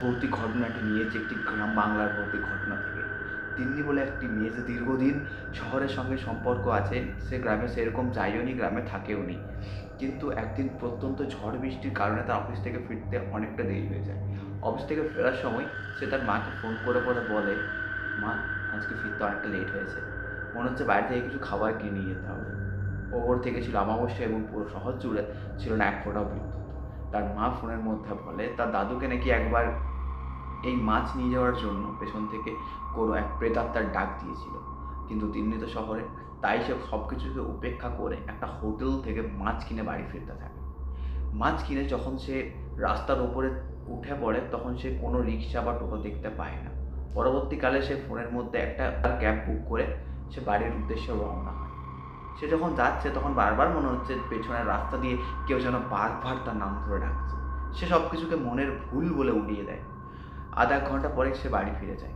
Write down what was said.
ভৌতিক ঘটনাটি নিয়েছি একটি গ্রাম বাংলার ভৌতিক ঘটনা থেকে। তিন্নি বলে একটি মেয়ে যে দীর্ঘদিন শহরের সঙ্গে সম্পর্ক আছে, সে গ্রামে সেরকম যায়ও নি, গ্রামে থাকেও নি। কিন্তু একদিন প্রত্যন্ত ঝড় বৃষ্টির কারণে তার অফিস থেকে ফিরতে অনেকটা দেরি হয়ে যায়। অফিস থেকে ফেরার সময় সে তার মাকে ফোন করে বলে, মা, আজকে ফিরতে অনেকটা লেট হয়েছে, মনে হচ্ছে বাইরে থেকে কিছু খাবার কিনে নিয়ে যেতে হবে। ওপর থেকে ছিল অমাবস্যা এবং পুরো শহর জুড়ে ছিল না এক ফোঁটাও বিদ্যুৎ। তার মা ফোনের মধ্যে বলে তার দাদুকে নাকি একবার এই মাছ নিয়ে যাওয়ার জন্য পেছন থেকে কোনো এক প্রেতাত্মার ডাক দিয়েছিল। কিন্তু তিন্নি তো শহরে, তাই সে সব কিছুকে উপেক্ষা করে একটা হোটেল থেকে মাছ কিনে বাড়ি ফিরতে থাকে। মাছ কিনে যখন সে রাস্তার ওপরে উঠে পড়ে, তখন সে কোনো রিক্সা বা টোটো দেখতে পায় না। পরবর্তীকালে সে ফোনের মধ্যে একটা ক্যাব বুক করে সে বাড়ির উদ্দেশ্যে রওনা হয়। সে যখন যাচ্ছে তখন বারবার মনে হচ্ছে পেছনের রাস্তা দিয়ে কেউ যেন বারবার তার নাম ধরে ডাকছে। সে সব কিছুকে মনের ভুল বলে উড়িয়ে দেয়। আধা ঘন্টা পরে সে বাড়ি ফিরে যায়।